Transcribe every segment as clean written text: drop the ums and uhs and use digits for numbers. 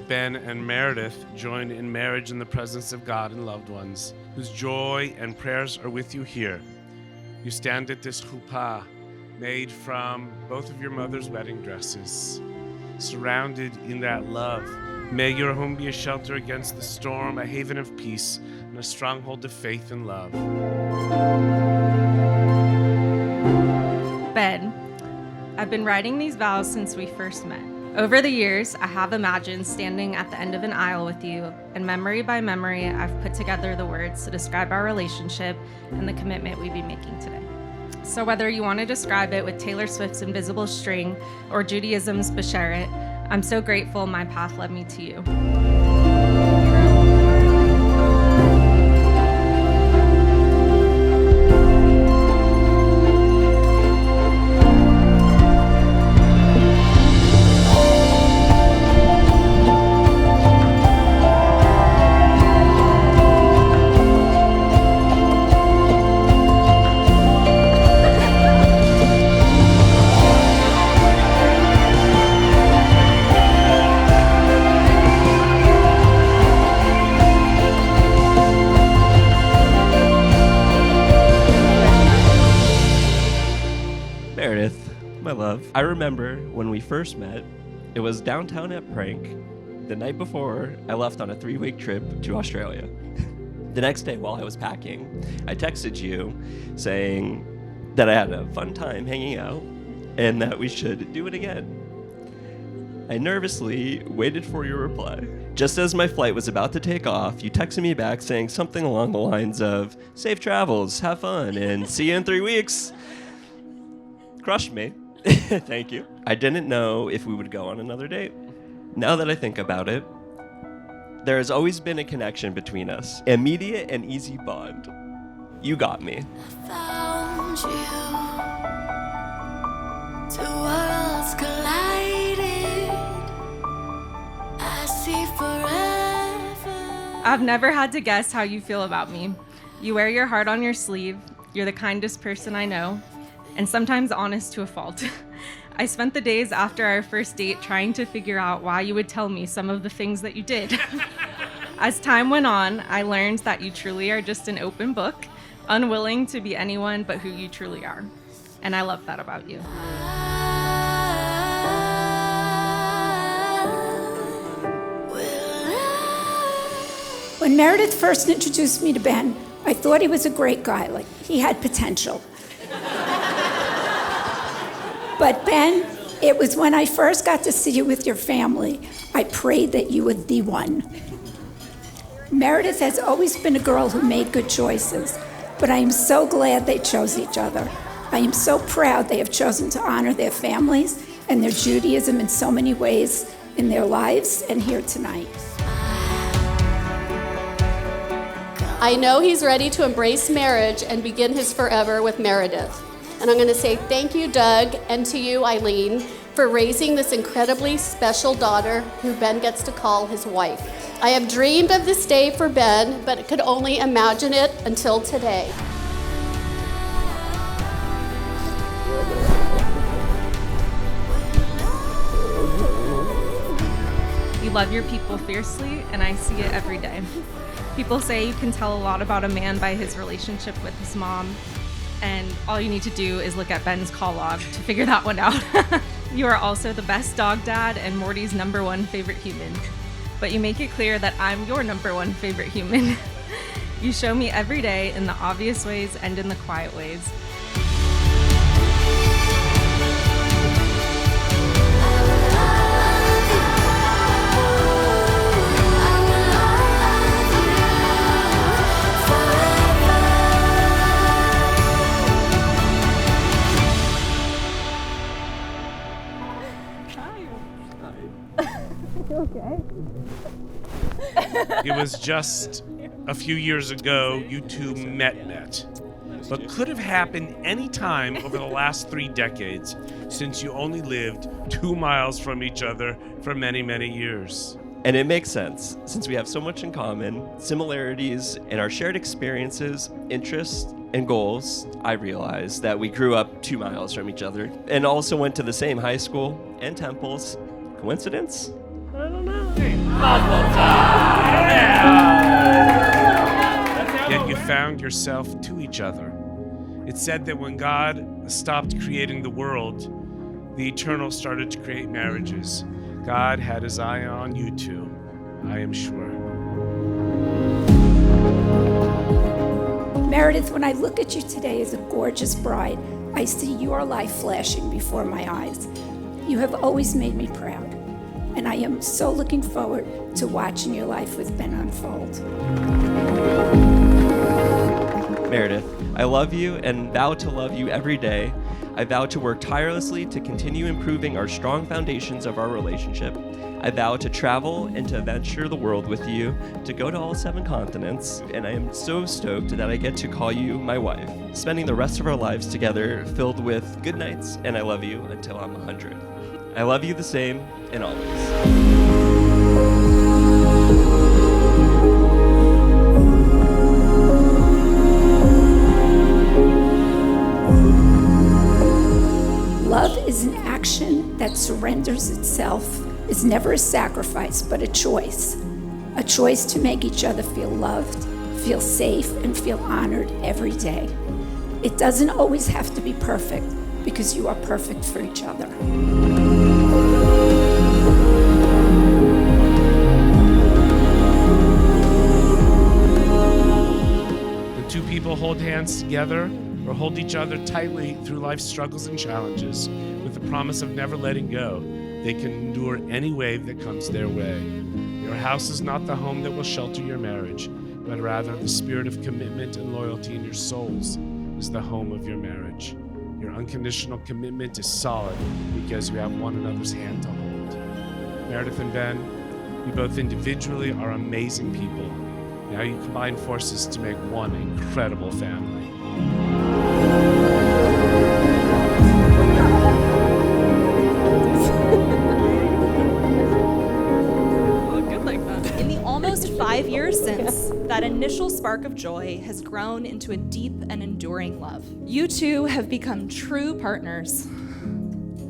Ben and Meredith join in marriage in the presence of God and loved ones, whose joy and prayers are with you here. You stand at this chuppah, made from both of your mother's wedding dresses, surrounded in that love. May your home be a shelter against the storm, a haven of peace, and a stronghold of faith and love. Ben, I've been writing these vows since we first met. Over the years, I have imagined standing at the end of an aisle with you, and memory by memory, I've put together the words to describe our relationship and the commitment we'd be making today. So whether you want to describe it with Taylor Swift's Invisible String or Judaism's Besheret, I'm so grateful my path led me to you. Meredith, my love, I remember when we first met, it was downtown at Prank, the night before I left on a 3-week trip to Australia. The next day while I was packing, I texted you saying that I had a fun time hanging out and that we should do it again. I nervously waited for your reply. Just as my flight was about to take off, you texted me back saying something along the lines of, "Safe travels, have fun, and see you in 3 weeks." Crushed me. Thank you. I didn't know if we would go on another date. Now that I think about it, there has always been a connection between us. Immediate and easy bond. You got me. I found you. Two worlds collided. I see forever. I've never had to guess how you feel about me. You wear your heart on your sleeve. You're the kindest person I know, and sometimes honest to a fault. I spent the days after our first date trying to figure out why you would tell me some of the things that you did. As time went on, I learned that you truly are just an open book, unwilling to be anyone but who you truly are. And I love that about you. When Meredith first introduced me to Ben, I thought he was a great guy, like he had potential. But Ben, it was when I first got to see you with your family, I prayed that you were the one. Meredith has always been a girl who made good choices, but I am so glad they chose each other. I am so proud they have chosen to honor their families and their Judaism in so many ways in their lives and here tonight. I know he's ready to embrace marriage and begin his forever with Meredith. And I'm going to say thank you, Doug, and to you, Eileen, for raising this incredibly special daughter who Ben gets to call his wife. I have dreamed of this day for Ben, but could only imagine it until today. You love your people fiercely, and I see it every day. People say you can tell a lot about a man by his relationship with his mom, and all you need to do is look at Ben's call log to figure that one out. You are also the best dog dad and Morty's #1 favorite human. But you make it clear that I'm your #1 favorite human. You show me every day in the obvious ways and in the quiet ways. It was just a few years ago you two met, but could have happened any time over the last 3 decades, since you only lived 2 miles from each other for many, many years. And it makes sense, since we have so much in common, similarities in our shared experiences, interests, and goals. I realized that we grew up 2 miles from each other and also went to the same high school and temples. Coincidence? I don't know. Yet you found yourself to each other. It's said that when God stopped creating the world, the eternal started to create marriages. God had his eye on you two, I am sure. Meredith, when I look at you today as a gorgeous bride, I see your life flashing before my eyes. You have always made me proud, and I am so looking forward to watching your life with Ben unfold. Meredith, I love you and vow to love you every day. I vow to work tirelessly to continue improving our strong foundations of our relationship. I vow to travel and to adventure the world with you, to go to all 7 continents, and I am so stoked that I get to call you my wife, spending the rest of our lives together filled with good nights and I love you until I'm 100. I love you the same and always. Love is an action that surrenders itself, is never a sacrifice, but a choice. A choice to make each other feel loved, feel safe, and feel honored every day. It doesn't always have to be perfect, because you are perfect for each other. When two people hold hands together, or hold each other tightly through life's struggles and challenges with the promise of never letting go, they can endure any wave that comes their way. Your house is not the home that will shelter your marriage, but rather the spirit of commitment and loyalty in your souls is the home of your marriage. Your unconditional commitment is solid because you have one another's hand to hold. Meredith and Ben, you both individually are amazing people. Now you combine forces to make one incredible family. In the almost 5 years since, that initial spark of joy has grown into a deep and enduring love. You two have become true partners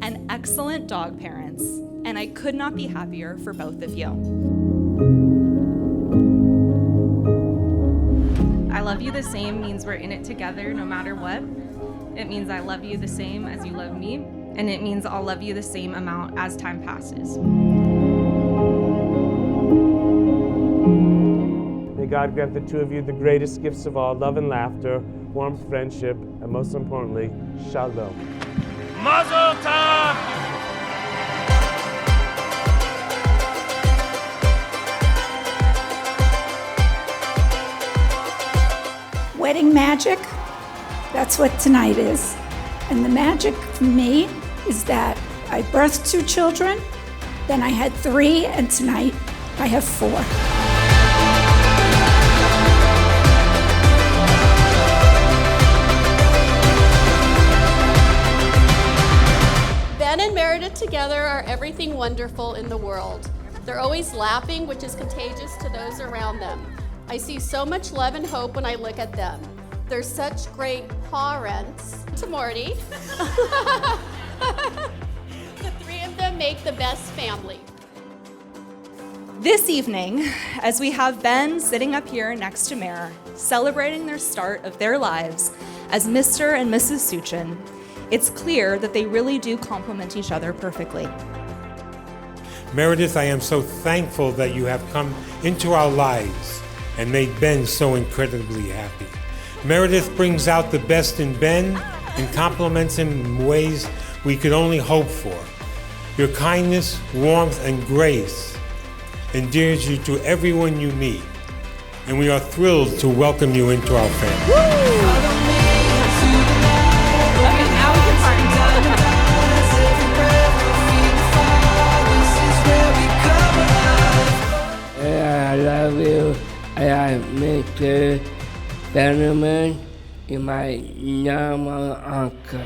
and excellent dog parents, and I could not be happier for both of you. I love you the same means we're in it together no matter what. It means I love you the same as you love me, and it means I'll love you the same amount as time passes. May God grant the two of you the greatest gifts of all, love and laughter, warmth, friendship, and most importantly, shalom. Mazel tov! Wedding magic, that's what tonight is. And the magic for me is that I birthed 2 children, then I had 3, and tonight I have 4. Ben and Meredith together are everything wonderful in the world. They're always laughing, which is contagious to those around them. I see so much love and hope when I look at them. They're such great parents. To Morty. The 3 of them make the best family. This evening, as we have Ben sitting up here next to Mare, celebrating their start of their lives as Mr. and Mrs. Suchin, it's clear that they really do complement each other perfectly. Meredith, I am so thankful that you have come into our lives and made Ben so incredibly happy. Meredith brings out the best in Ben and compliments him in ways we could only hope for. Your kindness, warmth, and grace endears you to everyone you meet, and we are thrilled to welcome you into our family. I love you. I am Mr. Bannerman and my normal uncle.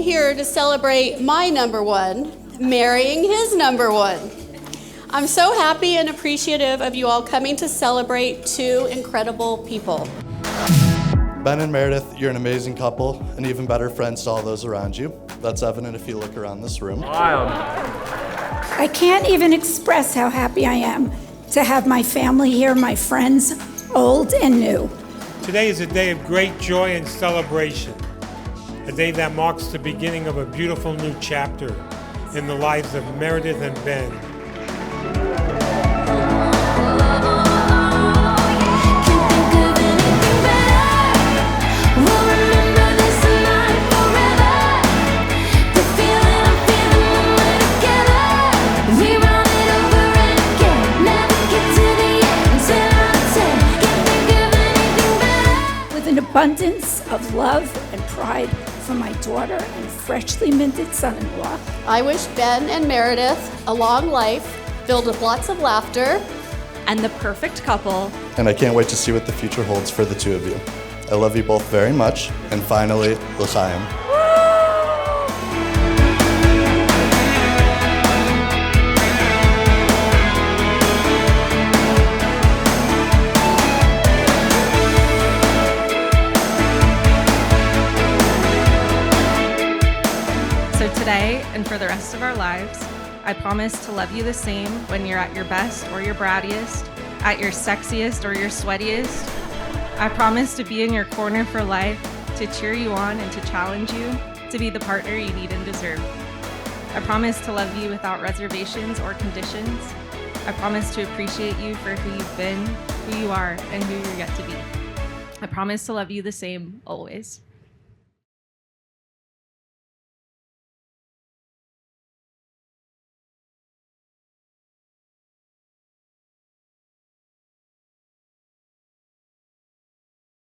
here to celebrate my number one marrying his number one. I'm so happy and appreciative of you all coming to celebrate two incredible people. Ben and Meredith, you're an amazing couple and even better friends to all those around you. That's evident if you look around this room. I can't even express how happy I am to have my family here, my friends, old and new. Today is a day of great joy and celebration, a day that marks the beginning of a beautiful new chapter in the lives of Meredith and Ben. Abundance of love and pride for my daughter and freshly minted son-in-law. I wish Ben and Meredith a long life filled with lots of laughter and the perfect couple. And I can't wait to see what the future holds for the two of you. I love you both very much. And finally, l'chaim. Today and for the rest of our lives, I promise to love you the same when you're at your best or your brattiest, at your sexiest or your sweatiest. I promise to be in your corner for life, to cheer you on and to challenge you, to be the partner you need and deserve. I promise to love you without reservations or conditions. I promise to appreciate you for who you've been, who you are, and who you're yet to be. I promise to love you the same always.